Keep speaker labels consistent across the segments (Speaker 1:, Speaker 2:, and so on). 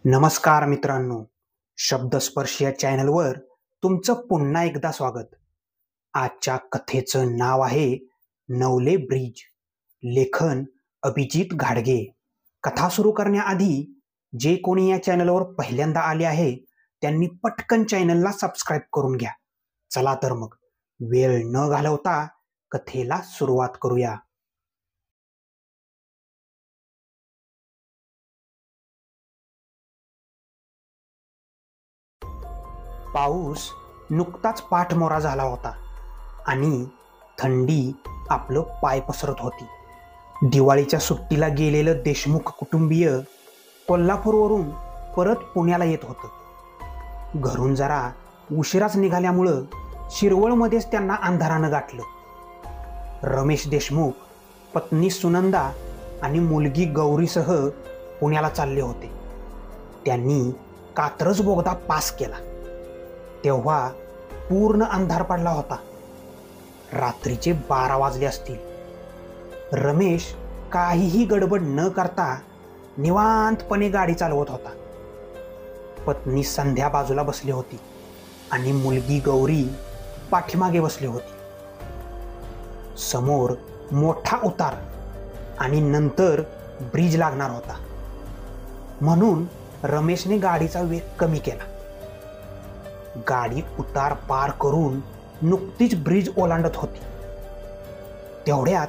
Speaker 1: नमस्कार मित्रांनो, शब्दस्पर्श या चॅनलवर तुमचं पुन्हा एकदा स्वागत. आजच्या कथेचं नाव आहे नवले ब्रिज. लेखन अभिजित घाडगे. कथा सुरू करण्याआधी जे कोणी या चॅनलवर पहिल्यांदा आले आहे त्यांनी पटकन चॅनलला सबस्क्राईब करून घ्या. चला तर मग वेळ न घालवता कथेला सुरुवात करूया. पाऊस नुकताच पाठमोरा झाला होता आणि थंडी आपलं पाय पसरत होती. दिवाळीच्या सुट्टीला गेलेलं देशमुख कुटुंबीय कोल्हापूरवरून परत पुण्याला येत होतं. घरून जरा उशिराच निघाल्यामुळं शिरवळमध्येच त्यांना अंधारानं गाठलं. रमेश देशमुख पत्नी सुनंदा आणि मुलगी गौरीसह पुण्याला चालले होते. त्यांनी कात्रज बोगदा पास केला तेव्हा पूर्ण अंधार पडला होता. रात्रीचे 12 वाजले असतील. रमेश काहीही गडबड न करता निवांतपणे गाडी चालवत होता. पत्नी संध्या बाजूला बसली होती आणि मुलगी गौरी पाठीमागे बसली होती. समोर मोठा उतार आणि नंतर ब्रिज लागणार होता, म्हणून रमेशने गाडीचा वेग कमी केला. गाडी उतार पार करून नुकतीच ब्रिज ओलांडत होती. तेवढ्यात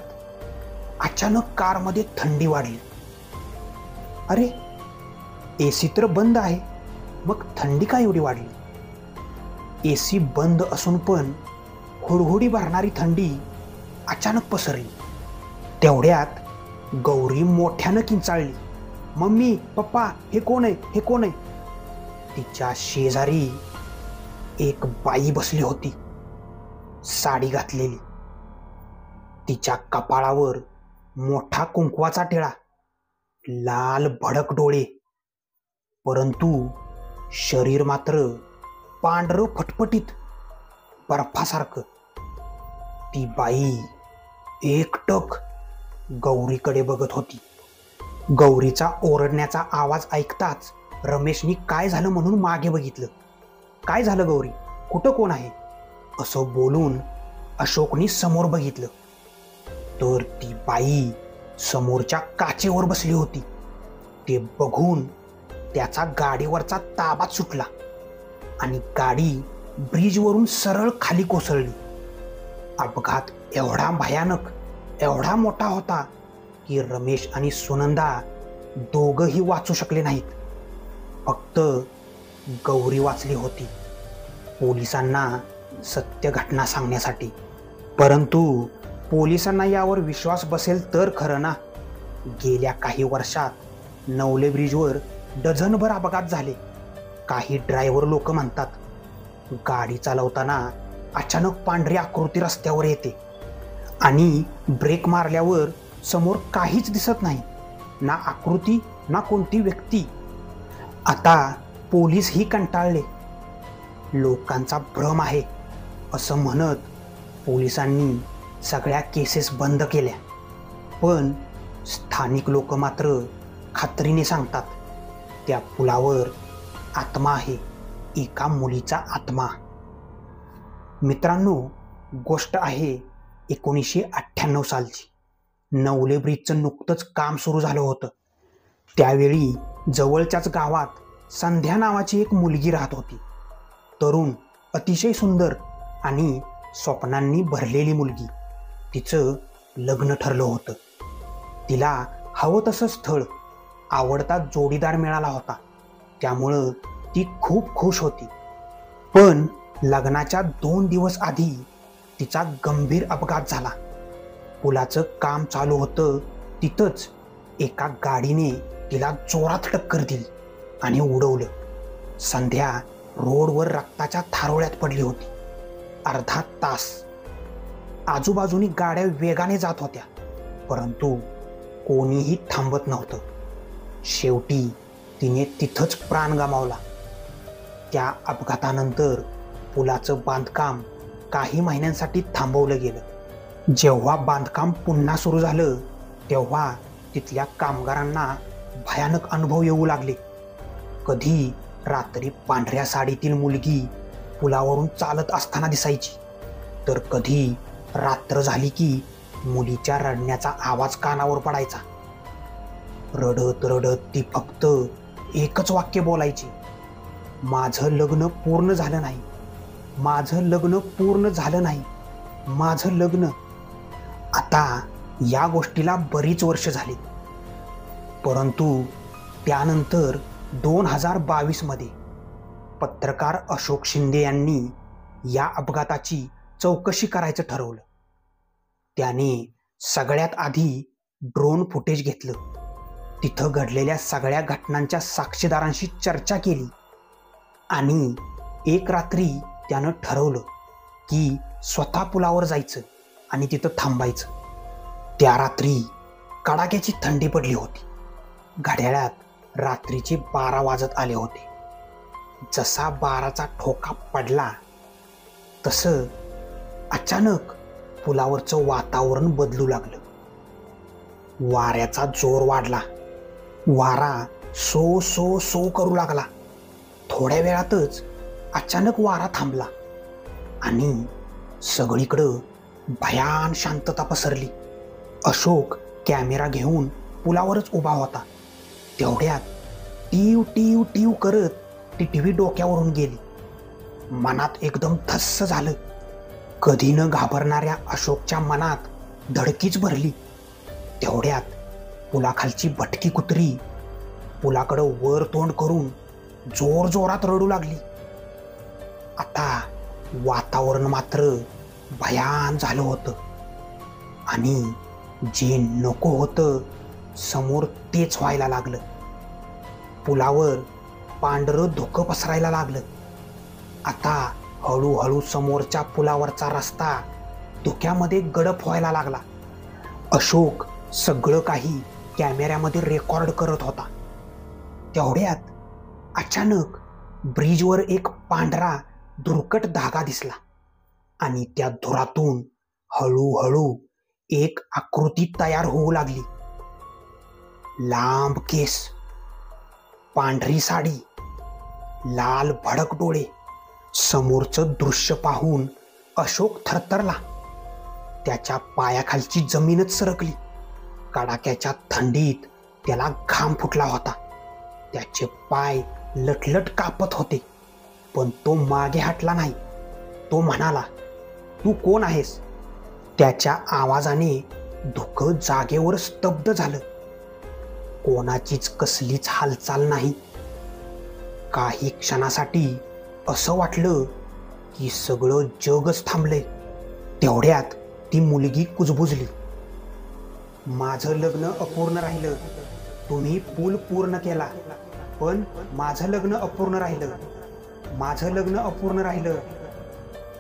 Speaker 1: अचानक कारमध्ये थंडी वाढली. अरे, एसी तर बंद आहे, मग थंडी का एवढी वाढली? एसी बंद असून पण हुडहुडी भरणारी थंडी अचानक पसरली. तेवढ्यात गौरी मोठ्यानं किंचाळली, मम्मी, पप्पा, हे कोण आहे, हे कोण आहे? तिच्या शेजारी एक बाई बसली होती, साडी घातलेली. तिच्या कपाळावर मोठा कुंकवाचा टिळा, लाल भडक डोळे, परंतु शरीर मात्र पांढरं फटफटीत बर्फासारखं. ती बाई एकटक गौरीकडे बघत होती. गौरीचा ओरडण्याचा आवाज ऐकताच रमेशनी काय झालं म्हणून मागे बघितलं. काय झालं गौरी, कुठं कोण आहे असं बोलून अशोकनी समोर बघितलं तर ती बाई समोरच्या काचेवर बसली होती. ते बघून त्याचा गाडीवरचा ताबाच सुटला आणि गाडी ब्रिजवरून सरळ खाली कोसळली. अपघात एवढा भयानक, एवढा मोठा होता की रमेश आणि सुनंदा दोघंही वाचू शकले नाहीत. फक्त गौरी वाचली होती पोलिसांना सत्य घटना सांगण्यासाठी. परंतु पोलिसांना यावर विश्वास बसेल तर खरं ना. गेल्या काही वर्षात नवले ब्रिजवर डझनभर अपघात झाले. काही ड्रायव्हर लोक म्हणतात गाडी चालवताना अचानक पांढरी आकृती रस्त्यावर येते आणि ब्रेक मारल्यावर समोर काहीच दिसत नाही, ना आकृती ना कोणती व्यक्ती. आता पोलीसही कंटाळले. लोकांचा भ्रम आहे असं म्हणत पोलिसांनी सगळ्या केसेस बंद केल्या. पण स्थानिक लोक मात्र खात्रीने सांगतात त्या पुलावर आत्मा आहे, एका मुलीचा आत्मा. मित्रांनो, गोष्ट आहे 1998 सालची. नवले ब्रिजचं नुकतंच काम सुरू झालं होतं. त्यावेळी जवळच्याच गावात संध्या नावाची एक मुलगी राहत होती. तरुण, अतिशय सुंदर आणि स्वप्नांनी भरलेली मुलगी. तिचं लग्न ठरलं होतं. तिला हवं तसं स्थळ, आवडता जोडीदार मिळाला होता. त्यामुळं ती खूप खुश होती. पण लग्नाच्या 2 दिवस आधी तिचा गंभीर अपघात झाला. पुलाचं काम चालू होतं तिथंच एका गाडीने तिला जोरात टक्कर दिली आणि उडवलं. संध्या रोडवर रक्ताच्या थारोळ्यात पडली होती. अर्धा तास आजूबाजूनी गाड्या वेगाने जात होत्या, परंतु कोणीही थांबत नव्हतं. शेवटी तिने तिथंच प्राण गमावला. त्या अपघातानंतर पुलाचं बांधकाम काही महिन्यांसाठी थांबवलं गेलं. जेव्हा बांधकाम पुन्हा सुरू झालं तेव्हा तिथल्या कामगारांना भयानक अनुभव येऊ लागले. कधी रात्री पांढऱ्या साडीतील मुलगी पुलावरून चालत असताना दिसायची, तर कधी रात्र झाली की मुलीच्या रडण्याचा आवाज कानावर पडायचा. रडत रडत ती फक्त एकच वाक्य बोलायची, माझं लग्न पूर्ण झालं नाही, माझं लग्न पूर्ण झालं नाही, माझं लग्न. आता या गोष्टीला बरीच वर्ष झाली, परंतु त्यानंतर 2022 मध्ये पत्रकार अशोक शिंदे यांनी या अपघाताची चौकशी करायचं ठरवलं. त्याने सगळ्यात आधी ड्रोन फुटेज घेतलं, तिथं घडलेल्या सगळ्या घटनांच्या साक्षीदारांशी चर्चा केली आणि एक रात्री त्यानं ठरवलं की स्वतः पुलावर जायचं आणि तिथं थांबायचं. त्या रात्री कडाक्याची थंडी पडली होती. घड्याळात रात्रीचे 12 वाजत आले होते. जसा 12चा ठोका पडला तसं अचानक पुलावरचं वातावरण बदलू लागलं. वाऱ्याचा जोर वाढला. वारा सो सो सो करू लागला. थोड्या वेळातच अचानक वारा थांबला आणि सगळीकडं भयान शांतता पसरली. अशोक कॅमेरा घेऊन पुलावरच उभा होता. तेवढ्यात टीव टीव टीव करत ती टीव्ही डोक्यावरून गेली. मनात एकदम धस्स झालं. कधी न घाबरणाऱ्या अशोकच्या मनात धडकीच भरली. तेवढ्यात पुलाखालची भटकी कुत्री पुलाकडं वर तोंड करून जोर जोरात रडू लागली. आता वातावरण मात्र भयान झालं होतं आणि जे नको होतं समोर तेच व्हायला लागलं. पुलावर पांढरं धुकं पसरायला लागलं. आता हळूहळू समोरच्या पुलावरचा रस्ता धुक्यामध्ये गडप व्हायला लागला. अशोक सगळं काही कॅमेऱ्यामध्ये रेकॉर्ड करत होता. तेवढ्यात अचानक ब्रिजवर एक पांढरा धुरकट धागा दिसला आणि त्या धुरातून हळूहळू एक आकृती तयार होऊ लागली. लांब केस, पांढरी साडी, लाल भडक डोळे. समोरचं दृश्य पाहून अशोक थरथरला. त्याच्या पायाखालची जमीनच सरकली. कडाक्याच्या थंडीत त्याला घाम फुटला होता. त्याचे पाय लटलट कापत होते, पण तो मागे हटला नाही. तो म्हणाला, तू कोण आहेस? त्याच्या आवाजाने धुकं जागेवर स्तब्ध झालं. कोणाचीच कसलीच हालचाल नाही. काही क्षणासाठी असं वाटलं की सगळं जगच थांबलंय. तेवढ्यात ती मुलगी कुजबुजली, माझं लग्न अपूर्ण राहिलं. तुम्ही पूल पूर्ण केला, पण माझं लग्न अपूर्ण राहिलं. माझं लग्न अपूर्ण राहिलं.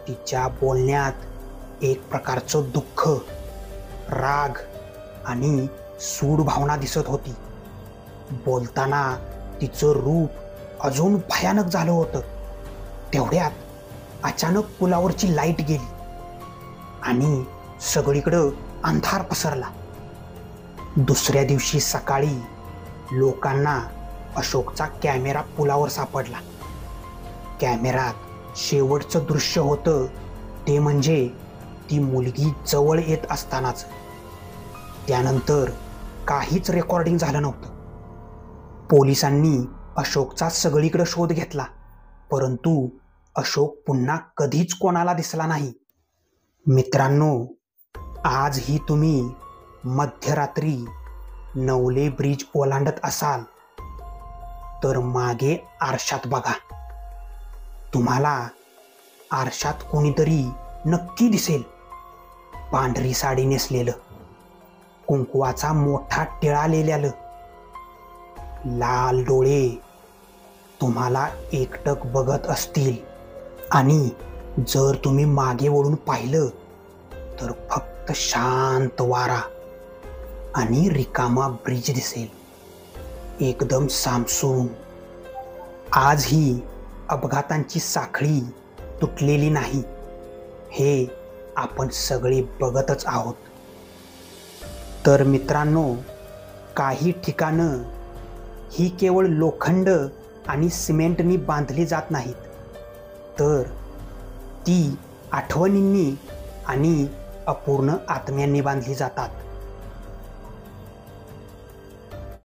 Speaker 1: तिच्या बोलण्यात एक प्रकारचं दुःख, राग आणि सूड भावना दिसत होती. बोलताना तिचं रूप अजून भयानक झालं होतं. तेवढ्यात अचानक पुलावरची लाईट गेली आणि सगळीकडं अंधार पसरला. दुसऱ्या दिवशी सकाळी लोकांना अशोकचा कॅमेरा पुलावर सापडला. कॅमेऱ्यात शेवटचं दृश्य होतं ते म्हणजे ती मुलगी जवळ येत असतानाच. त्यानंतर काहीच रेकॉर्डिंग झालं नव्हतं. पोलिसांनी अशोकचा सगळीकडे शोध घेतला, परंतु अशोक पुन्हा कधीच कोणाला दिसला नाही. मित्रांनो, आजही तुम्ही मध्यरात्री नवले ब्रिज ओलांडत असाल तर मागे आरशात बघा. तुम्हाला आरशात कोणीतरी नक्की दिसेल. पांढरी साडी नेसलेलं, कुंकवाचा मोठा टिळा लिहिलेलं, लाल डोळे तुम्हाला एकटक बघत असतील आणि जर तुम्ही मागे वळून पाहिलं तर फक्त शांत वारा आणि रिकामा ब्रिज दिसेल, एकदम सामसूम. आजही अपघातांची साखळी तुटलेली नाही, हे आपण सगळे बघतच आहोत. तर मित्रांनो, काही ठिकाणं ही केवळ लोखंड आणि सिमेंटनी बांधली जात नाहीत, तर ती आठवणींनी आणि अपूर्ण आत्म्यांनी बांधली जातात.